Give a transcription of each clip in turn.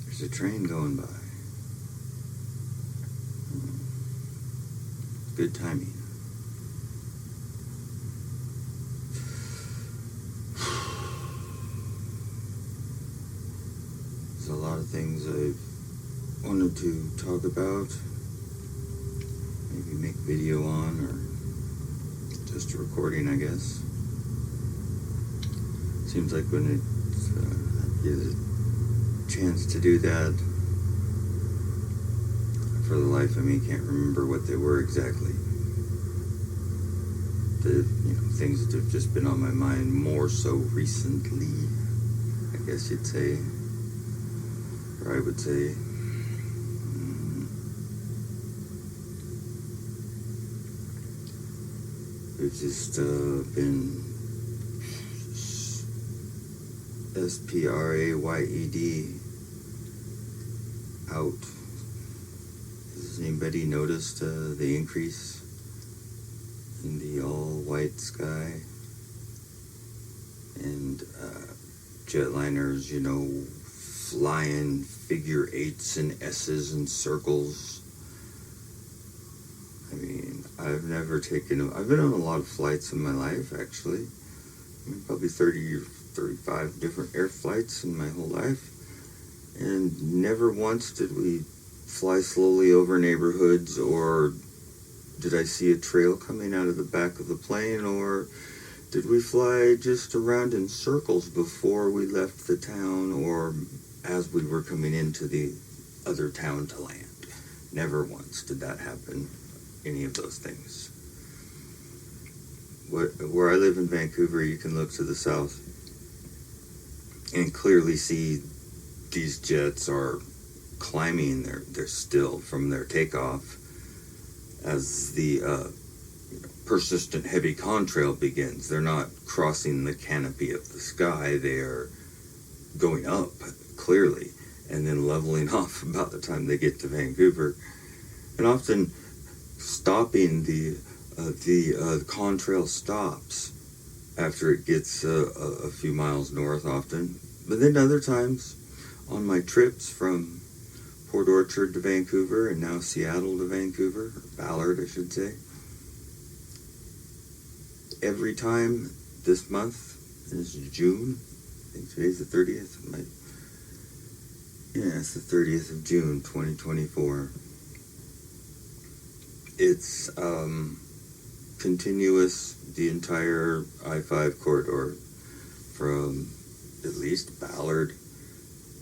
There's a train going by. Good timing. There's a lot of things I've wanted to talk about. Maybe make video on, or just a recording, I guess. Seems like when it gives a chance to do that, for the life of me, can't remember what they were exactly. The things that have just been on my mind more so recently, I guess you'd say, or I would say. We've just been SPRAYED out. Has anybody noticed the increase in the all-white sky? And jetliners, flying figure eights and S's and circles. I mean, I've been on a lot of flights in my life, actually. Probably 30 or 35 different air flights in my whole life. And never once did we fly slowly over neighborhoods, or did I see a trail coming out of the back of the plane, or did we fly just around in circles before we left the town, or as we were coming into the other town to land? Never once did that happen, any of those things. Where I live in Vancouver, you can look to the south and clearly see these jets are climbing they're still from their takeoff as the persistent heavy contrail begins. They're not crossing the canopy of the sky, they're going up clearly and then leveling off about the time they get to Vancouver, and often stopping. The contrail stops after it gets a few miles north often, but then other times on my trips from Port Orchard to Vancouver, and now Seattle to Vancouver, or Ballard, I should say. Every time this month, and it's June, I think today's the 30th, it's the 30th of June, 2024. It's continuous, the entire I-5 corridor, from at least Ballard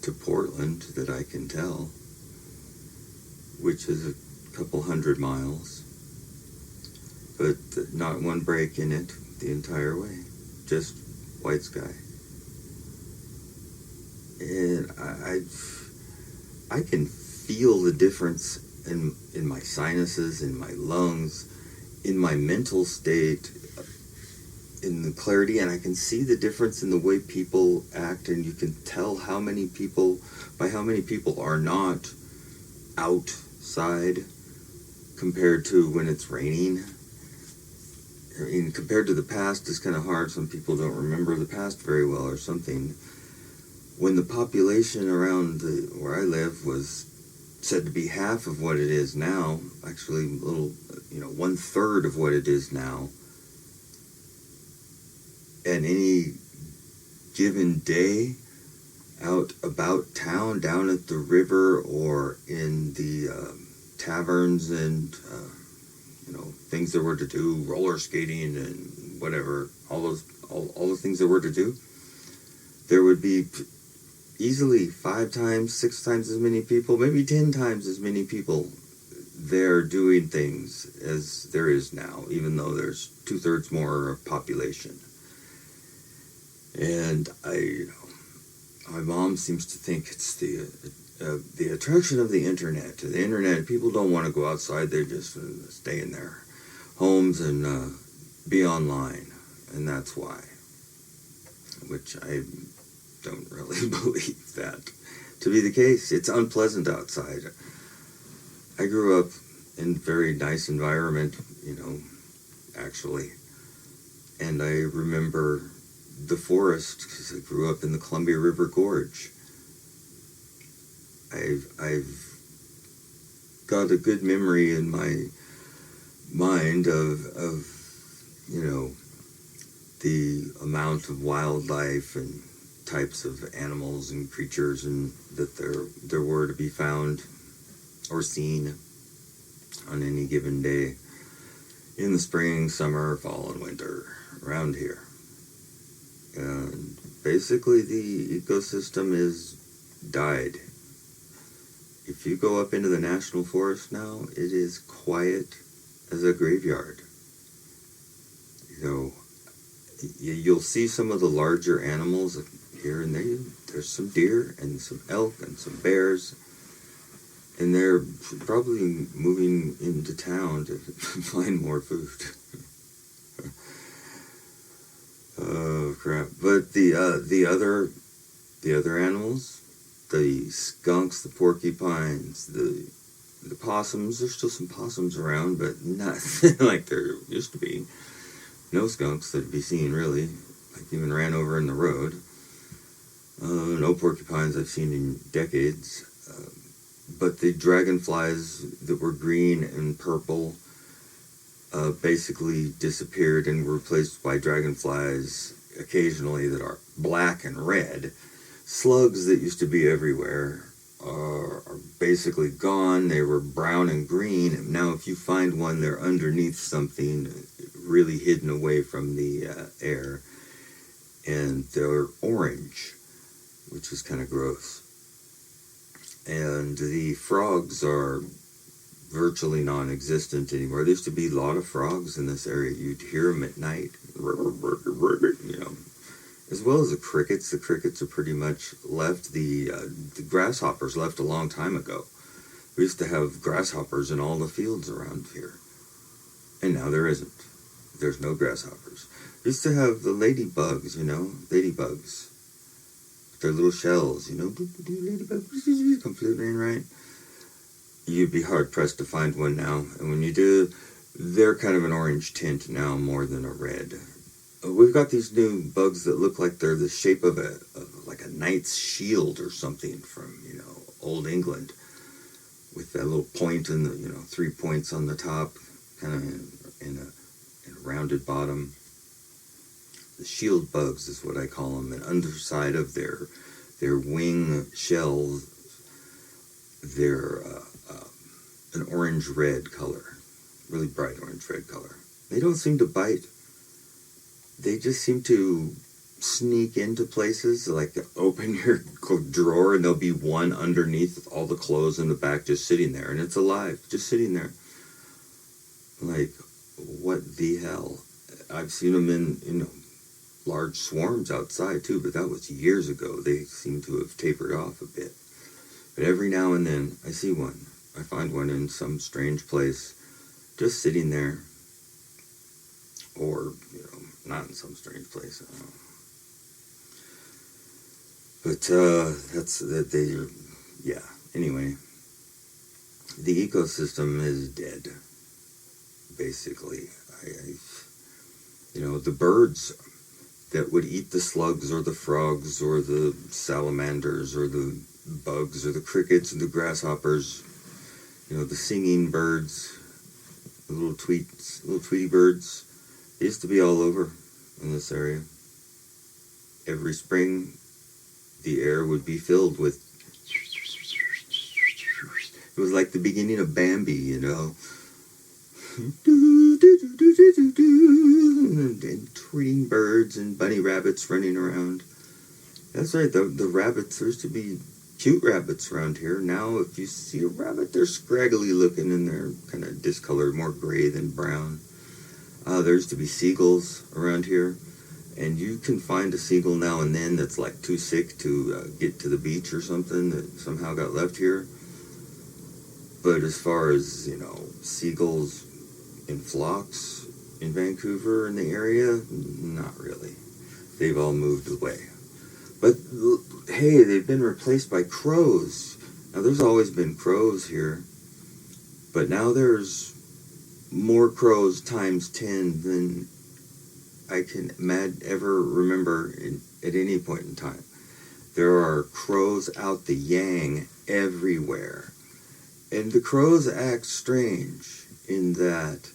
to Portland, that I can tell, which is a couple hundred miles, but not one break in it the entire way, just white sky. And I can feel the difference in my sinuses, in my lungs, in my mental state, in the clarity, and I can see the difference in the way people act, and you can tell how many people are not outside compared to when it's raining. I mean, compared to the past, it's kind of hard. Some people don't remember the past very well or something. When the population around where I live was said to be half of what it is now, actually a little, 1/3 of what it is now, and any given day out about town, down at the river, or in the taverns and things there were to do, roller skating and whatever, all the things there were to do, there would be easily 5 times, 6 times as many people, maybe 10 times as many people there doing things as there is now, even though there's 2/3 more population. And my mom seems to think it's the attraction of the internet. The internet, people don't want to go outside; they just stay in their homes and be online, and that's why. Which I don't really believe that to be the case. It's unpleasant outside. I grew up in a very nice environment, actually, and I remember the forest, because I grew up in the Columbia River Gorge. I've got a good memory in my mind of you know, the amount of wildlife and types of animals and creatures and that there were to be found or seen on any given day in the spring, summer, fall, and winter around here. And basically the ecosystem is died. If you go up into the national forest now, it is quiet as a graveyard. You know, you'll see some of the larger animals here and there. There's some deer and some elk and some bears, and they're probably moving into town to find more food. Oh crap! But the other animals, the skunks, the porcupines, the possums. There's still some possums around, but not like there used to be. No skunks that'd be seen, really. Like even ran over in the road. No porcupines I've seen in decades. But the dragonflies that were green and purple basically disappeared and were replaced by dragonflies occasionally that are black and red. Slugs that used to be everywhere are basically gone. They were brown and green. And now if you find one, they're underneath something really hidden away from the air, and they're orange, which is kind of gross. And the frogs are virtually non-existent anymore. There used to be a lot of frogs in this area. You'd hear them at night, you know, as well as the crickets. The crickets are pretty much left. The grasshoppers left a long time ago. We used to have grasshoppers in all the fields around here, and now there isn't. There's no grasshoppers. Used to have the ladybugs, you know, ladybugs. Their little shells, you know, ladybugs come floating in, right? You'd be hard pressed to find one now. And when you do, they're kind of an orange tint now more than a red. We've got these new bugs that look like they're the shape of like a knight's shield or something from, you know, old England, with that little point and the, you know, 3 points on the top, kind of in a rounded bottom. The shield bugs is what I call them. And underside of their wing shells, they're an orange-red color, really bright orange-red color. They don't seem to bite. They just seem to sneak into places, like open your drawer and there'll be one underneath with all the clothes in the back just sitting there, and it's alive, just sitting there. Like, what the hell? I've seen them in, you know, large swarms outside too, but that was years ago. They seem to have tapered off a bit. But every now and then I see one. I find one in some strange place, just sitting there. Or, you know, not in some strange place. I don't know. But that's that they, yeah. Anyway, the ecosystem is dead. Basically, you know, the birds that would eat the slugs or the frogs or the salamanders or the bugs or the crickets and the grasshoppers, you know, the singing birds, the little Tweety birds, they used to be all over in this area. Every spring, the air would be filled with, it was like the beginning of Bambi, you know. And tweeting birds and bunny rabbits running around. That's right, the rabbits, there used to be cute rabbits around here. Now if you see a rabbit, they're scraggly looking and they're kind of discolored, more gray than brown. There used to be seagulls around here, and you can find a seagull now and then that's like too sick to get to the beach or something, that somehow got left here. But as far as, you know, seagulls in flocks in Vancouver and the area, not really. They've all moved away. But hey, they've been replaced by crows. Now there's always been crows here, but now there's more crows times 10 than I can ever remember at any point in time. There are crows out the yang everywhere. And the crows act strange in that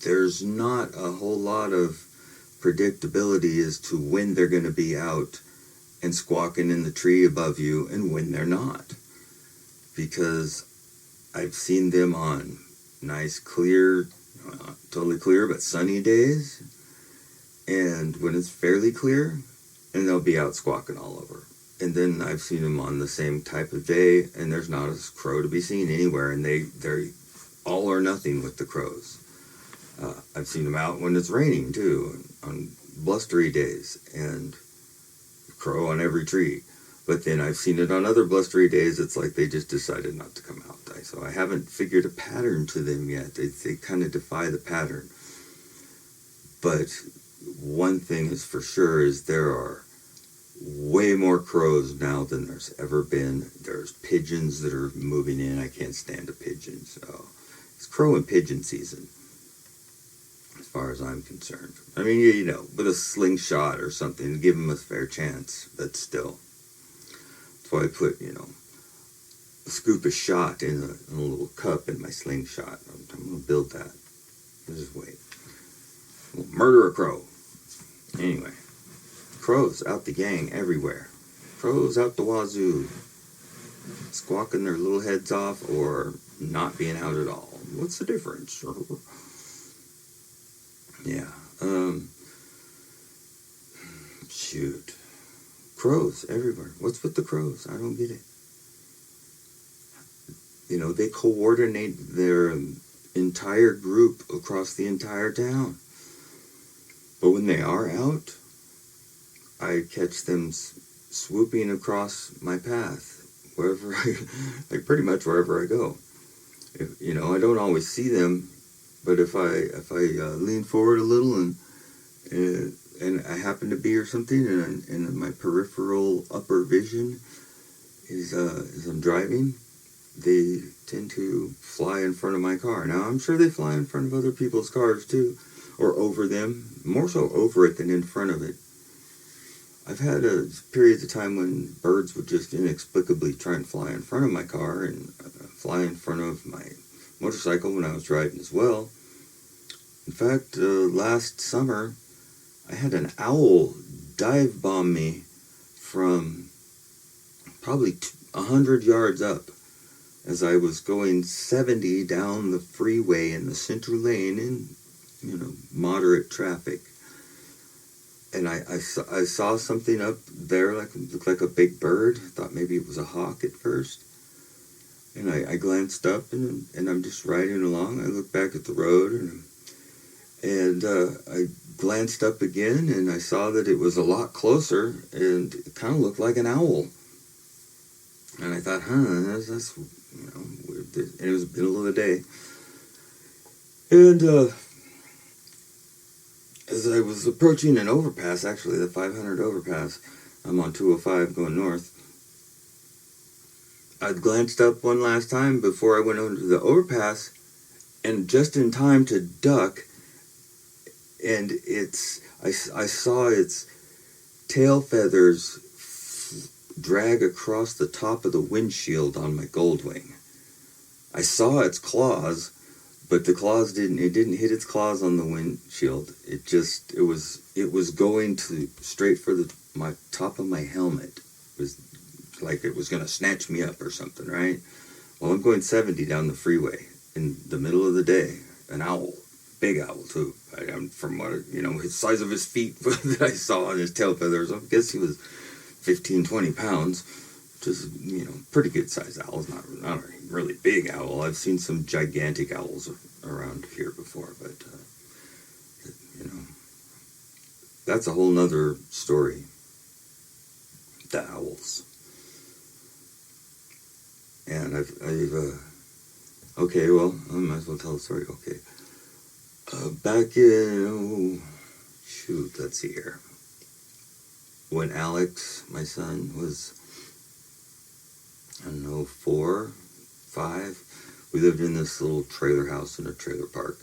there's not a whole lot of predictability as to when they're going to be out and squawking in the tree above you and when they're not. Because I've seen them on nice, clear, totally clear, but sunny days. And when it's fairly clear, and they'll be out squawking all over. And then I've seen them on the same type of day, and there's not a crow to be seen anywhere, and they're all or nothing with the crows. I've seen them out when it's raining, too, on blustery days, and crow on every tree. But then I've seen it on other blustery days. It's like they just decided not to come out. So I haven't figured a pattern to them yet. They kind of defy the pattern. But one thing is for sure is there are way more crows now than there's ever been. There's pigeons that are moving in. I can't stand a pigeon. So it's crow and pigeon season, as far as I'm concerned. I mean, with a slingshot or something, give them a fair chance. But still. That's why I put, a scoop of shot in a little cup in my slingshot. I'm going to build that. Just wait. We'll murder a crow. Anyway. Crows out the gang everywhere. Crows out the wazoo. Squawking their little heads off or not being out at all. What's the difference? Yeah. Shoot. Crows everywhere. What's with the crows? I don't get it. They coordinate their entire group across the entire town. But when they are out, I catch them swooping across my path, pretty much wherever I go. I don't always see them, but if I lean forward a little and I happen to be or something, and my peripheral upper vision is as I'm driving, they tend to fly in front of my car. Now, I'm sure they fly in front of other people's cars too, or over them, more so over it than in front of it. I've had periods of time when birds would just inexplicably try and fly in front of my car and fly in front of my motorcycle when I was driving as well. In fact, last summer, I had an owl dive bomb me from probably 100 yards up as I was going 70 down the freeway in the center lane in, moderate traffic. And I saw something up there, looked like a big bird. I thought maybe it was a hawk at first. And I glanced up, and I'm just riding along. I looked back at the road, and I glanced up again, and I saw that it was a lot closer, and it kind of looked like an owl. And I thought, that's weird. And it was the middle of the day. And as I was approaching an overpass, actually, the 500 overpass, I'm on 205 going north, I glanced up one last time before I went over to the overpass, and just in time to duck, and I saw its tail feathers drag across the top of the windshield on my Goldwing. I saw its claws, but the claws didn't hit its claws on the windshield. It was going straight for my top of my helmet. It was like it was going to snatch me up or something, right? Well, I'm going 70 down the freeway in the middle of the day. An owl, big owl too. From what his size of his feet that I saw on his tail feathers, I guess he was 15, 20 pounds. Just pretty good sized owl. Not a really big owl. I've seen some gigantic owls around here before, but that's a whole nother story. The owls. And okay, well, I might as well tell the story. Okay. Back in, let's see here. When Alex, my son, was, 4, 5, we lived in this little trailer house in a trailer park.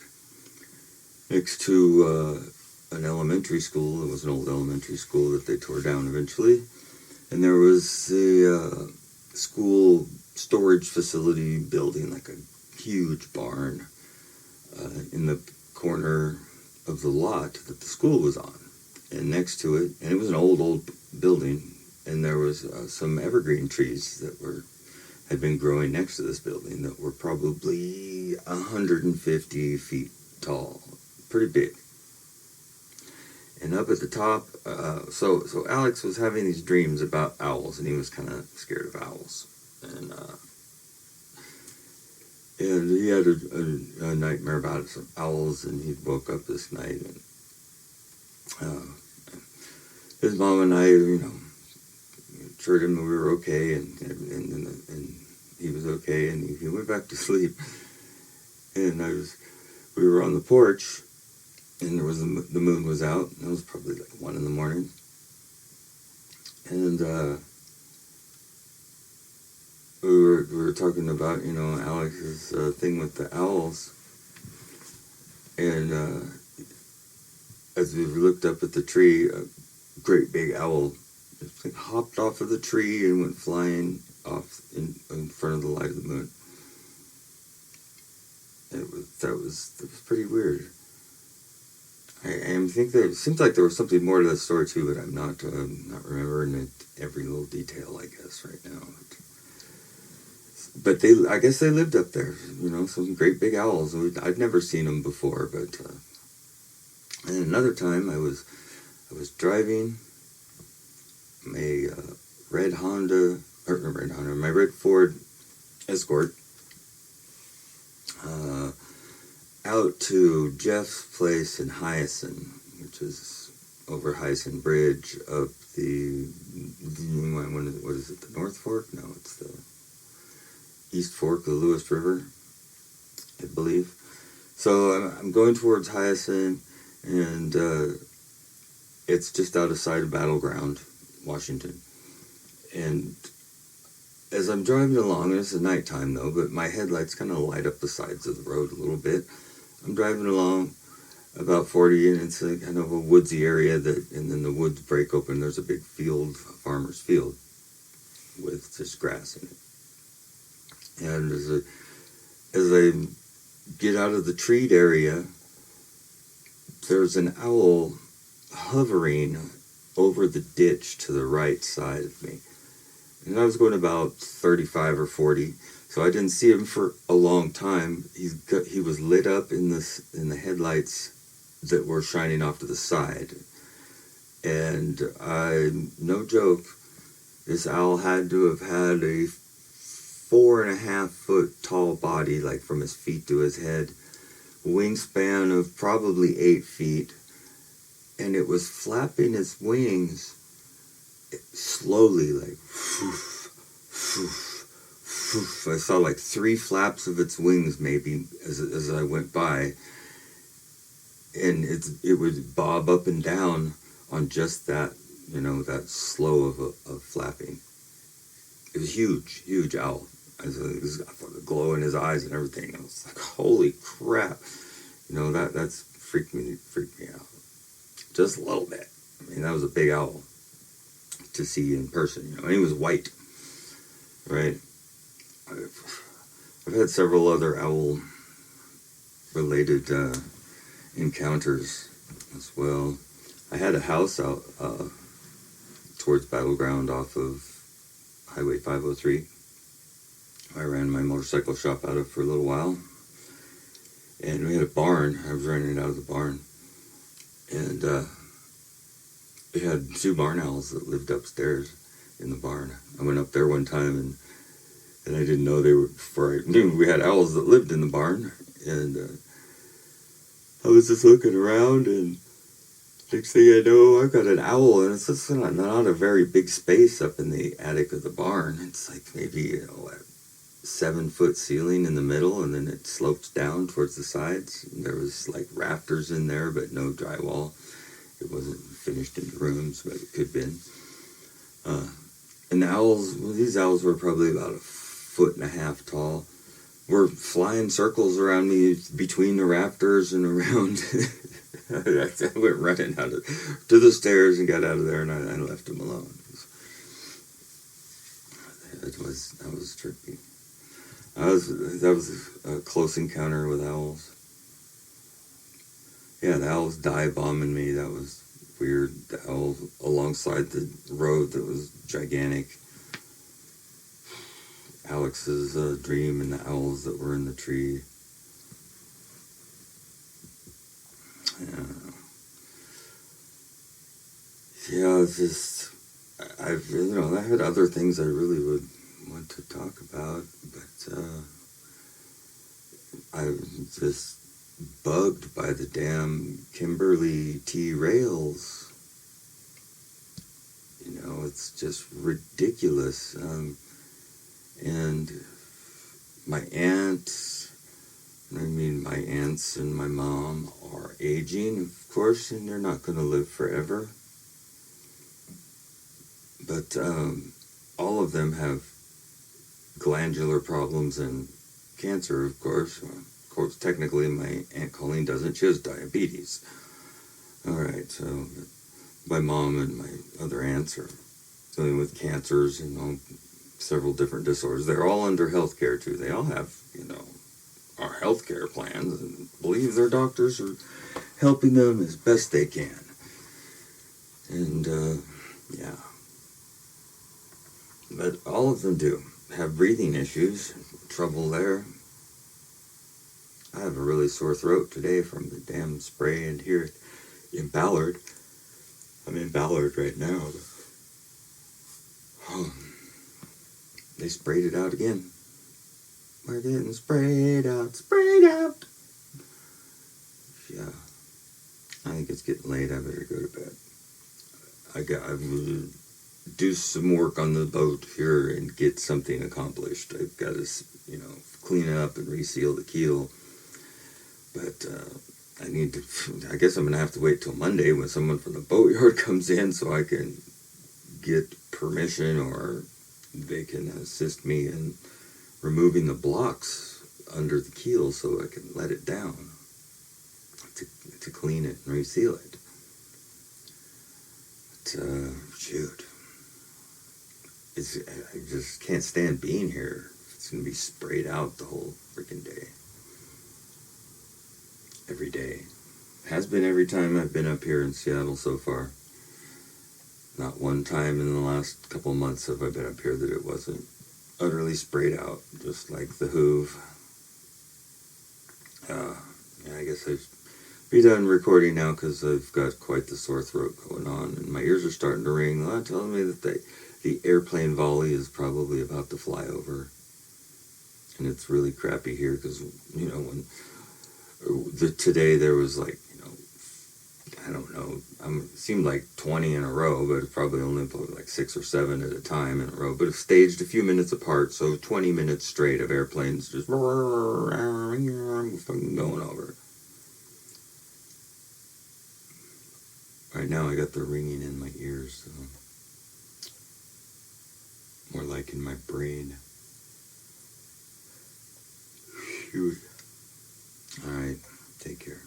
next to an elementary school. It was an old elementary school that they tore down eventually. And there was a school storage facility building, like a huge barn in the corner of the lot that the school was on. And next to it, and it was an old building, and there was some evergreen trees that had been growing next to this building that were probably 150 feet tall, pretty big. And up at the top, so Alex was having these dreams about owls, and he was kind of scared of owls. And he had a nightmare about some owls, and he woke up this night, and his mom and I, assured him that we were okay, and he was okay, and he went back to sleep. And we were on the porch, and there was the moon was out, and it was probably like 1 in the morning. And we were talking about, Alex's thing with the owls. And as we looked up at the tree, a great big owl just hopped off of the tree and went flying off in front of the light of the moon. That was pretty weird. I think that it seems like there was something more to that story too, but I'm not remembering it, every little detail, I guess, right now. But I guess they lived up there, some great big owls. I'd never seen them before, but and another time I was driving my my red Ford Escort out to Jeff's place in Hyacin, which is over Hyacin Bridge up what is it, the North Fork? No, it's the East Fork of the Lewis River, I believe. So I'm going towards Hyacin, and it's just outside of Battleground, Washington. And as I'm driving along, and it's nighttime though, but my headlights kind of light up the sides of the road a little bit. I'm driving along about 40, and it's kind of a woodsy area and then the woods break open. There's a big field, a farmer's field, with just grass in it. And as I get out of the treed area, there's an owl hovering over the ditch to the right side of me. And I was going about 35 or 40, so I didn't see him for a long time. He was lit up in the headlights that were shining off to the side. And no joke, this owl had to have had a 4.5 foot tall body, like from his feet to his head, wingspan of probably 8 feet, and it was flapping its wings slowly, like foof, foof, foof. I saw like 3 flaps of its wings maybe as I went by, and it would bob up and down on just that, that slow of flapping. It was huge owl. It was the glow in his eyes and everything. I was like, holy crap. That's freaked me out. Just a little bit. I mean, that was a big owl to see in person, and he was white, right? I've had several other owl-related encounters as well. I had a house out towards Battleground off of Highway 503. I ran my motorcycle shop out of for a little while. And we had a barn. I was running out of the barn. And we had 2 barn owls that lived upstairs in the barn. I went up there one time, and I didn't know they were, before I knew we had owls that lived in the barn. And I was just looking around, and next thing I know, I've got an owl, and it's just not a very big space up in the attic of the barn. It's like maybe, a 7-foot ceiling in the middle, and then it slopes down towards the sides. And there was like rafters in there, but no drywall. It wasn't finished in the rooms, but it could have been. And the owls, these owls were probably about 1.5 feet tall, were flying circles around me between the rafters and around I went running to the stairs and got out of there, and I left him alone. That was tricky. That was a close encounter with owls. Yeah, the owls dive bombing me. That was weird. The owl alongside the road that was gigantic. Alex's dream and the owls that were in the tree. Yeah, it's just I had other things I really would want to talk about, but I'm just bugged by the damn Kimberly T rails. It's just ridiculous. And my aunts and my mom are aging, of course, and they're not going to live forever. But all of them have glandular problems and cancer, of course. Of course, technically, my Aunt Colleen doesn't. She has diabetes. All right, so my mom and my other aunts are dealing with cancers and several different disorders. They're all under health care, too. They all have, our health care plans and believe their doctors are helping them as best they can. And, yeah. But all of them do have breathing issues, trouble there. I have a really sore throat today from the damn spray in here in Ballard. I'm in Ballard right now. They sprayed it out again. We're getting sprayed out. Yeah. I think it's getting late. I better go to bed. I'm going to do some work on the boat here and get something accomplished. I've got to, clean up and reseal the keel. But I guess I'm going to have to wait till Monday when someone from the boatyard comes in so I can get permission, or they can assist me in removing the blocks under the keel so I can let it down to clean it and reseal it. But, shoot. I just can't stand being here. It's going to be sprayed out the whole freaking day. Every day. Has been every time I've been up here in Seattle so far. Not one time in the last couple months have I been up here that it wasn't utterly sprayed out, just like the Hoove. Yeah, I guess I should be done recording now because I've got quite the sore throat going on, and my ears are starting to ring, telling me that the airplane volley is probably about to fly over. And it's really crappy here because, when today there was I don't know, it seemed like 20 in a row, but it's probably only like 6 or 7 at a time in a row, but it's staged a few minutes apart, so 20 minutes straight of airplanes just fucking going over. Right now I got the ringing in my ears, so more like in my brain. Shoot. Alright, take care.